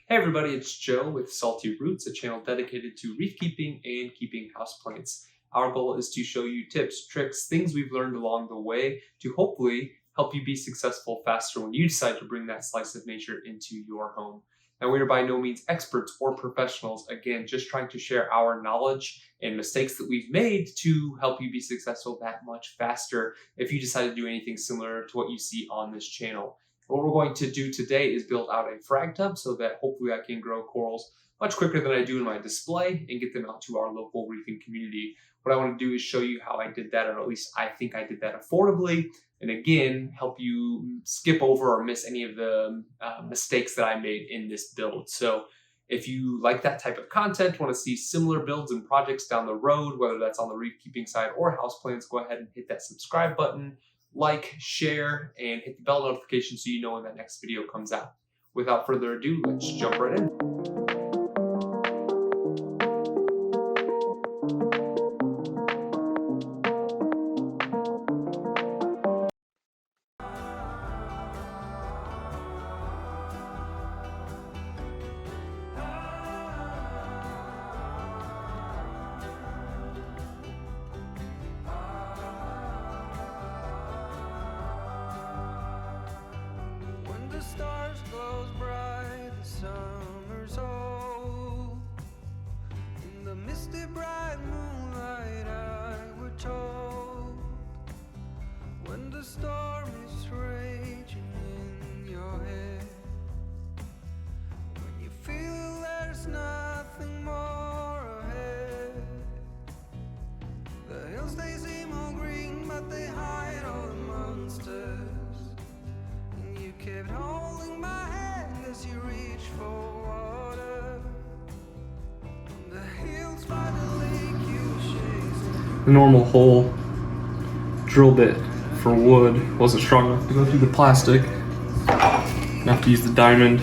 Hey everybody, it's Joe with Salty Roots, a channel dedicated to reef keeping and keeping houseplants. Our goal is to show you tips, tricks, things we've learned along the way to hopefully help you be successful faster when you decide to bring that slice of nature into your home. Now, we are by no means experts or professionals, again, just trying to share our knowledge and mistakes that we've made to help you be successful that much faster if you decide to do anything similar to what you see on this channel. What we're going to do today is build out a frag tub so that hopefully I can grow corals much quicker than I do in my display and get them out to our local reefing community. What I want to do is show you how I did that, or at least I think I did that affordably, and again, help you skip over or miss any of the mistakes that I made in this build. So if you like that type of content, want to see similar builds and projects down the road, whether that's on the reef keeping side or houseplants, go ahead and hit that subscribe button. Like, share, and hit the bell notification so you know when that next video comes out. Without further ado, let's jump right in. The stars glows bright, the summer's old. In the misty bright moonlight I were told, when the storm is raging in your head, when you feel there's nothing more ahead, the hills they seem all green but they hide all the monsters. Kept holding my hand as you reach for water. On the hills by the lake you chase. The normal hole drill bit for wood wasn't strong enough to go through the plastic. I have to use the diamond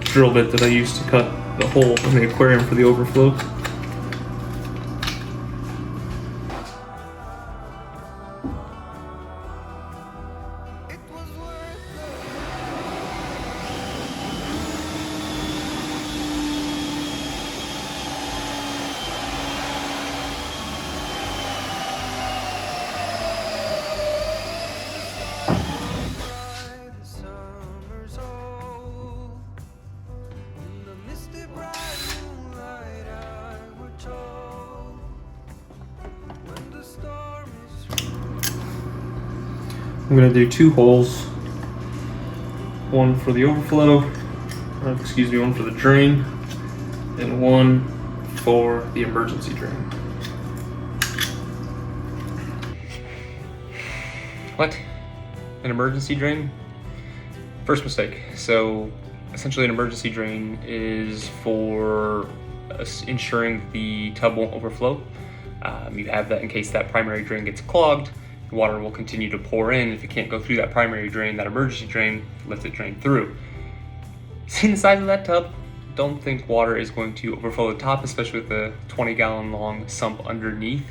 drill bit that I used to cut the hole in the aquarium for the overflow. I'm going to do two holes, one for the overflow, one for the drain, and one for the emergency drain. What? An emergency drain? First mistake. So essentially an emergency drain is for ensuring the tub won't overflow. You have that in case that primary drain gets clogged. Water will continue to pour in. If it can't go through that primary drain, that emergency drain lets it drain through. Seeing the size of that tub, don't think water is going to overflow the top, especially with the 20-gallon long sump underneath.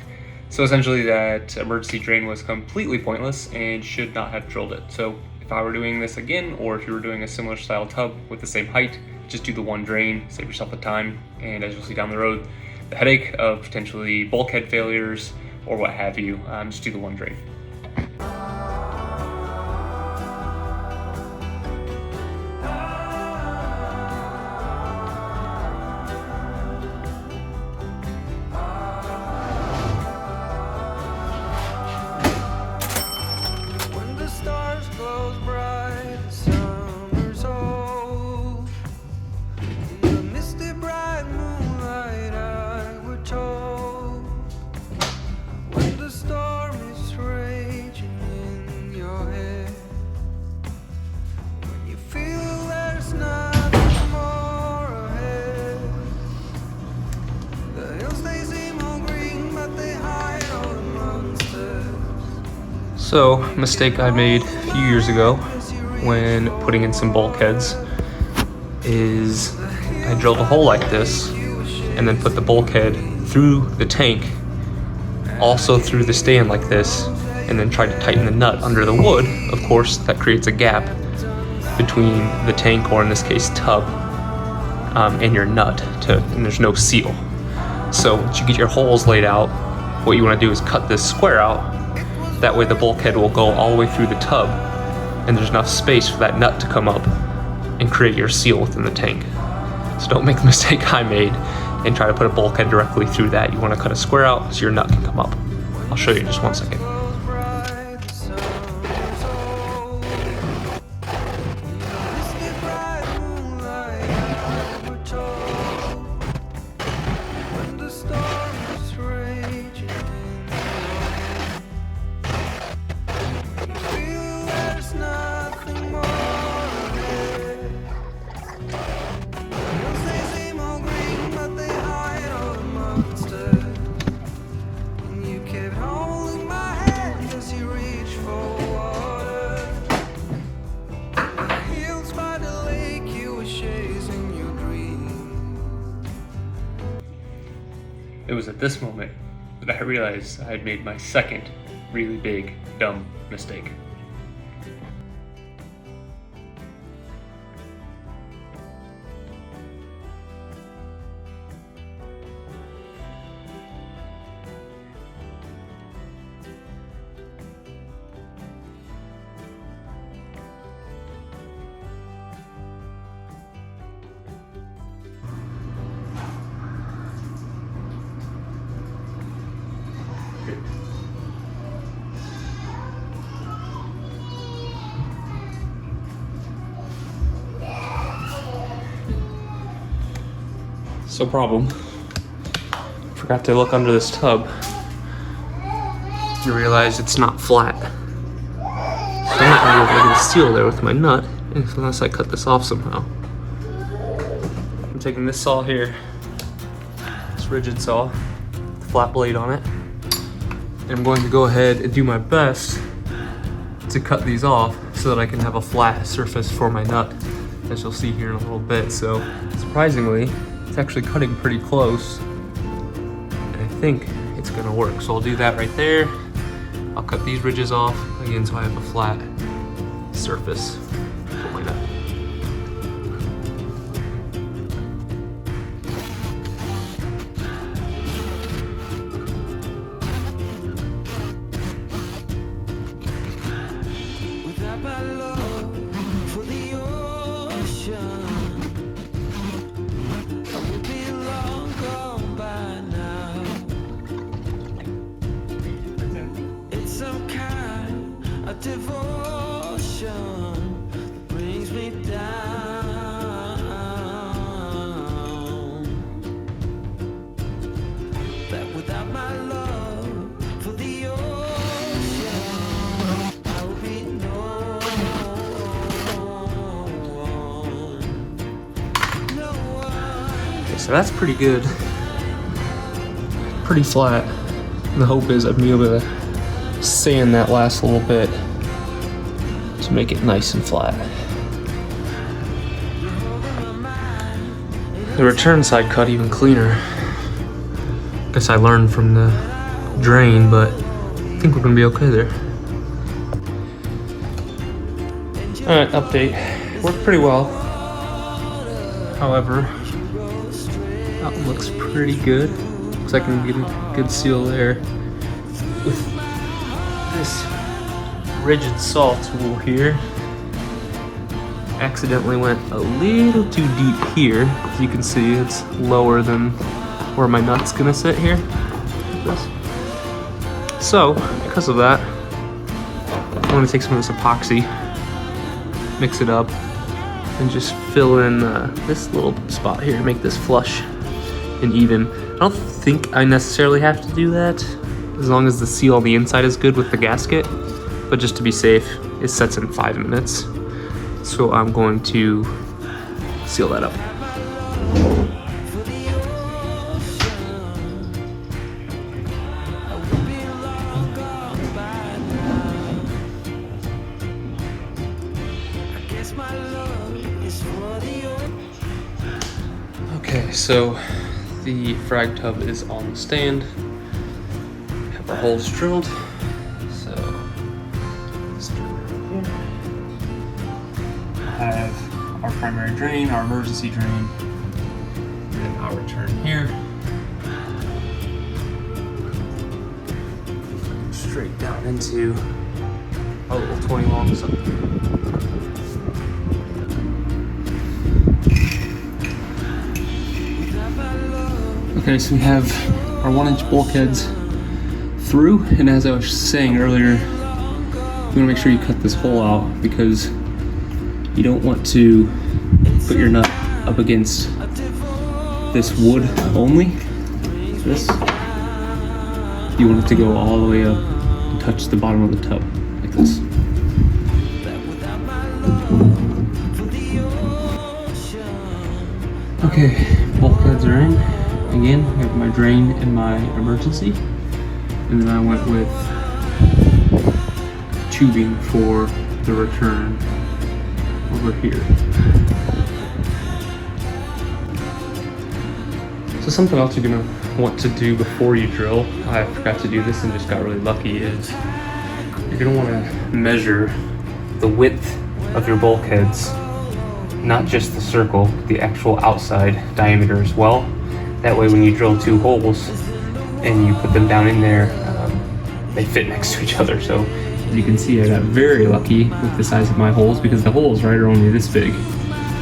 So essentially that emergency drain was completely pointless and should not have drilled it. So if I were doing this again, or if you were doing a similar style tub with the same height, just do the one drain, save yourself the time, and as you'll see down the road, the headache of potentially bulkhead failures or what have you, just do the one drain. When the stars glows bright, the summer's old. In the misty bright moonlight I were told, when the storm is raging in your head, when you feel there's nothing more ahead, the hills they seem all green but they hide all the monsters. So, mistake I made a few years ago when putting in some bulkheads is I drilled a hole like this and then put the bulkhead through the tank, also through the stand like this, and then tried to tighten the nut under the wood. Of course, that creates a gap between the tank, or in this case tub, and your nut, and there's no seal. So once you get your holes laid out, what you want to do is cut this square out. That way the bulkhead will go all the way through the tub, and there's enough space for that nut to come up and create your seal within the tank. So don't make the mistake I made and try to put a bulkhead directly through that. You want to cut a square out so your nut can come up. I'll show you in just 1 second. It was at this moment that I realized I had made my second really big, dumb mistake. So problem, forgot to look under this tub. You realize it's not flat. So I'm not gonna be able to get a seal there with my nut unless I cut this off somehow. I'm taking this saw here, this rigid saw, with a flat blade on it, and I'm going to go ahead and do my best to cut these off so that I can have a flat surface for my nut, as you'll see here in a little bit. So surprisingly, it's actually cutting pretty close, and I think it's gonna work. So I'll do that right there. I'll cut these ridges off again so I have a flat surface for my nut. Without my love for the ocean, devotion that brings me down. That without my love for the ocean, I would be no one. Okay, so that's pretty good. Pretty flat. And the hope is I'd be able to sand that last little bit to make it nice and flat. The return side cut even cleaner. Guess I learned from the drain, but I think we're gonna be okay there. Alright, update. Worked pretty well. However, that one looks pretty good. Looks like I can get a good seal there. With this rigid saw tool here, accidentally went a little too deep here. As you can see, it's lower than where my nut's gonna sit here. Like this. So, because of that, I'm gonna take some of this epoxy, mix it up, and just fill in this little spot here to make this flush and even. I don't think I necessarily have to do that, as long as the seal on the inside is good with the gasket. But just to be safe, it sets in 5 minutes. So I'm going to seal that up. Okay, so the frag tub is on the stand. Have our holes drilled. Have our primary drain, our emergency drain, then I'll return here. Straight down into a little 20 long sump. Okay, so we have our 1-inch bulkheads through, and as I was saying earlier, you want to make sure you cut this hole out because you don't want to put your nut up against this wood only. This. You want it to go all the way up and touch the bottom of the tub, like this. Okay, bulkheads are in. Again, I have my drain and my emergency. And then I went with tubing for the return over here. So something else you're gonna want to do before you drill, I forgot to do this and just got really lucky, is you're gonna wanna measure the width of your bulkheads, not just the circle, the actual outside diameter as well. That way when you drill 2 holes and you put them down in there, they fit next to each other. So as you can see, I got very lucky with the size of my holes because the holes, right, are only this big.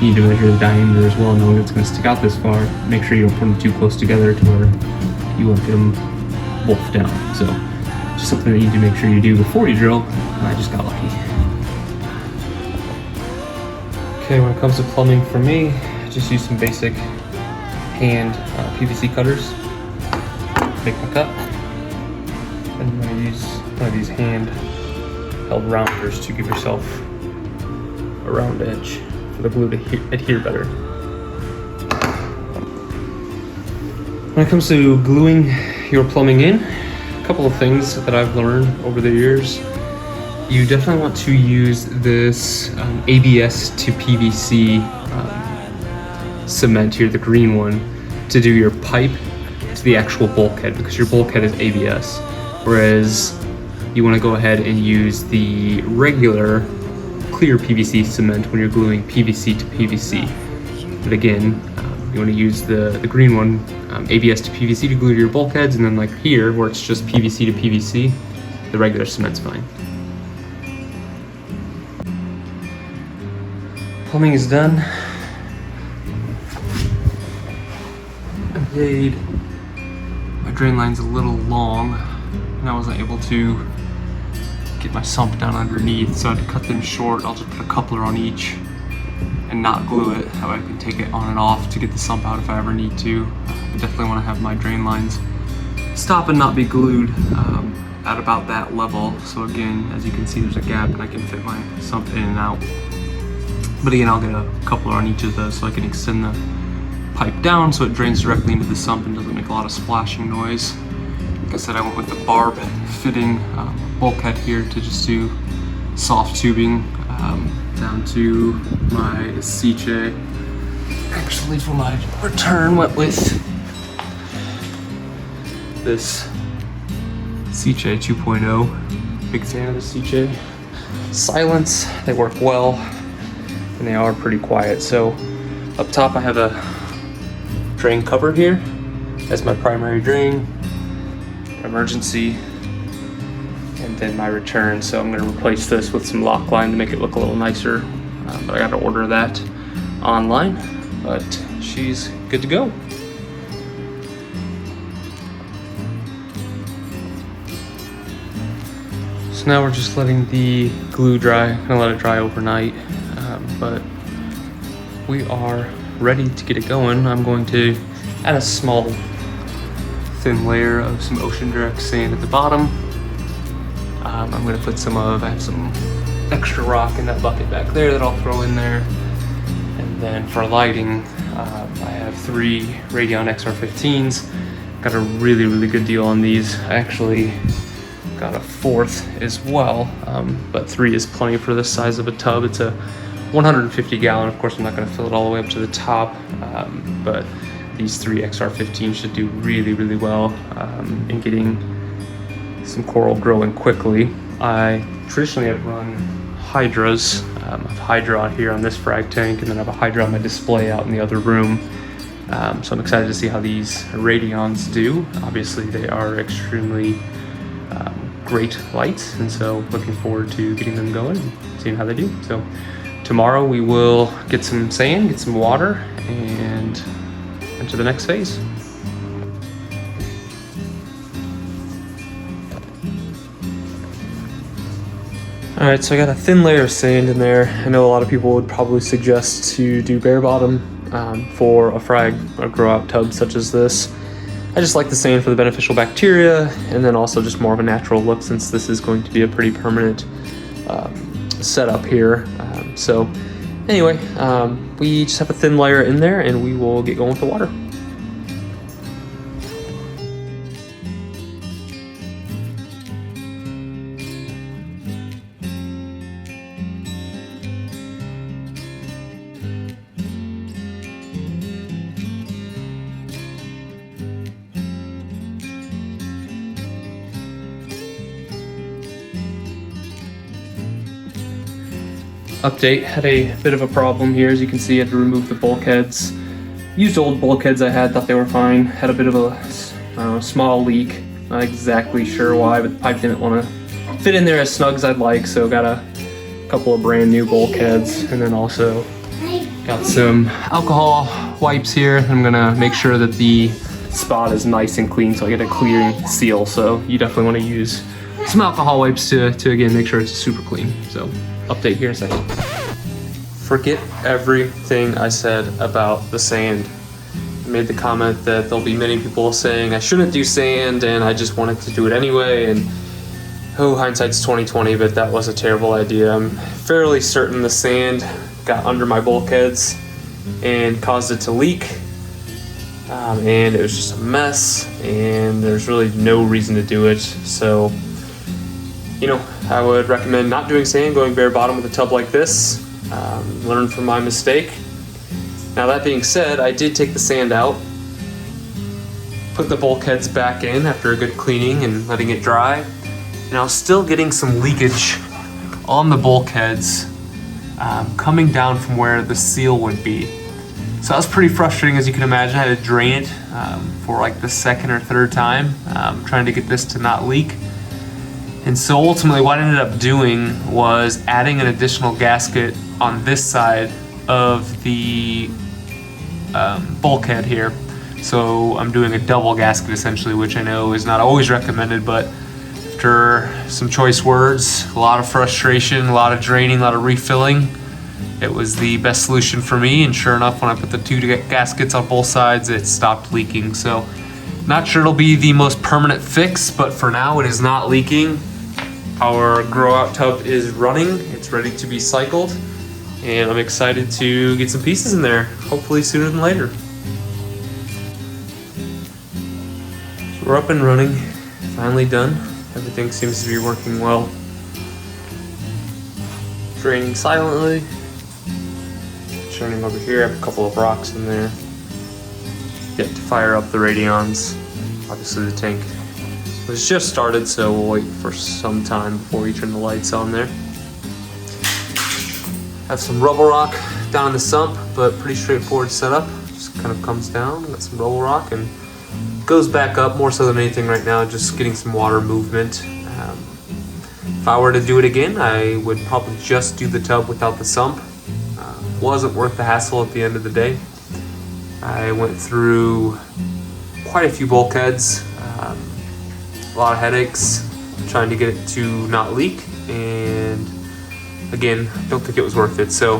You need to measure the diameter as well, knowing it's going to stick out this far. Make sure you don't put them too close together to where you won't get them both down. So just something that you need to make sure you do before you drill, and I just got lucky. Okay, when it comes to plumbing for me, I just use some basic hand PVC cutters, make my cut, and I'm going to use one of these hand held rounders to give yourself a round edge for the glue to adhere better. When it comes to gluing your plumbing in, a couple of things that I've learned over the years. You definitely want to use this ABS to PVC cement here, the green one, to do your pipe to the actual bulkhead, because your bulkhead is ABS, whereas you want to go ahead and use the regular clear PVC cement when you're gluing PVC to PVC. But again, you want to use the green one, ABS to PVC, to glue to your bulkheads, and then like here where it's just PVC to PVC, the regular cement's fine. Plumbing is done. My drain line's a little long and I wasn't able to get my sump down underneath, so I had to cut them short. I'll just put a coupler on each and not glue it. That way I can take it on and off to get the sump out if I ever need to. I definitely want to have my drain lines stop and not be glued at about that level. So again, as you can see, there's a gap and I can fit my sump in and out. But again, I'll get a coupler on each of those so I can extend the pipe down so it drains directly into the sump and doesn't make a lot of splashing noise. Like I said, I went with the barb fitting bulkhead here to just do soft tubing down to my aceche. Actually, for my return, went with this aceche 2.0. Big fan of the aceche. Silence, they work well, and they are pretty quiet. So up top I have a drain cover here. That's my primary drain, emergency, and then my return. So I'm going to replace this with some lock line to make it look a little nicer, but I got to order that online, but she's good to go. So now we're just letting the glue dry. I'm gonna let it dry overnight, but we are ready to get it going. I'm going to add a small thin layer of some ocean direct sand at the bottom. I'm going to put I have some extra rock in that bucket back there that I'll throw in there. And then for lighting, I have 3 Radeon XR15s. Got a really, really good deal on these. I actually got a 4th as well, but 3 is plenty for this size of a tub. It's a 150 gallon. Of course, I'm not going to fill it all the way up to the top, but these 3 XR15 should do really, really well in getting some coral growing quickly. I traditionally have run hydras. I have hydra out here on this frag tank, and then I have a hydra on my display out in the other room. So I'm excited to see how these radions do. Obviously they are extremely great lights, and so looking forward to getting them going and seeing how they do. So tomorrow we will get some sand, get some water, and enter the next phase. All right, so I got a thin layer of sand in there. I know a lot of people would probably suggest to do bare bottom for a frag or grow out tub such as this. I just like the sand for the beneficial bacteria, and then also just more of a natural look since this is going to be a pretty permanent setup here. So anyway, we just have a thin layer in there and we will get going with the water. Update, had a bit of a problem here. As you can see, I had to remove the bulkheads. Used old bulkheads I had, thought they were fine. Had a bit of a small leak. Not exactly sure why, but the pipe didn't want to fit in there as snug as I'd like, so got a couple of brand new bulkheads, and then also got some alcohol wipes here. I'm gonna make sure that the spot is nice and clean so I get a clear seal. So you definitely want to use some alcohol wipes to again make sure it's super clean. So update here in a second. Forget everything I said about the sand. I made the comment that there'll be many people saying I shouldn't do sand and I just wanted to do it anyway, and oh, hindsight's 2020, but that was a terrible idea. I'm fairly certain the sand got under my bulkheads and caused it to leak, and it was just a mess, and there's really no reason to do it. So, you know, I would recommend not doing sand, going bare bottom with a tub like this. Learn from my mistake. Now that being said, I did take the sand out, put the bulkheads back in after a good cleaning and letting it dry. And I was still getting some leakage on the bulkheads coming down from where the seal would be. So that was pretty frustrating, as you can imagine. I had to drain it for like the second or third time, trying to get this to not leak. And so ultimately what I ended up doing was adding an additional gasket on this side of the bulkhead here. So I'm doing a double gasket essentially, which I know is not always recommended, but after some choice words, a lot of frustration, a lot of draining, a lot of refilling, it was the best solution for me. And sure enough, when I put the two gaskets on both sides, it stopped leaking. So not sure it'll be the most permanent fix, but for now it is not leaking. Our grow out tub is running, it's ready to be cycled, and I'm excited to get some pieces in there, hopefully sooner than later. So we're up and running, finally done. Everything seems to be working well. Draining silently. Turning over here, I have a couple of rocks in there. Yet to fire up the radions. Obviously the tank was just started, so we'll wait for some time before we turn the lights on there. Have some rubble rock down in the sump, but pretty straightforward setup. Just kind of comes down, got some rubble rock, and goes back up more so than anything right now, just getting some water movement. If I were to do it again, I would probably just do the tub without the sump. Wasn't worth the hassle at the end of the day. I went through quite a few bulkheads, a lot of headaches trying to get it to not leak, and again, don't think it was worth it. So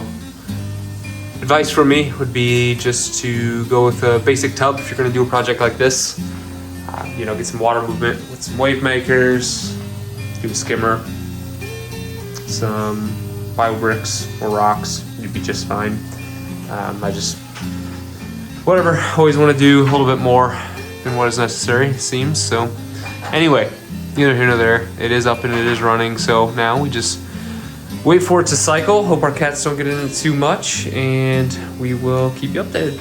advice from me would be just to go with a basic tub if you're going to do a project like this. You know, get some water movement with some wave makers, do a skimmer, some bio bricks or rocks, you'd be just fine. Whatever, always want to do a little bit more than what is necessary, it seems. So anyway, neither here nor there. It is up and it is running, so now we just wait for it to cycle. Hope our cats don't get in it too much, and we will keep you updated.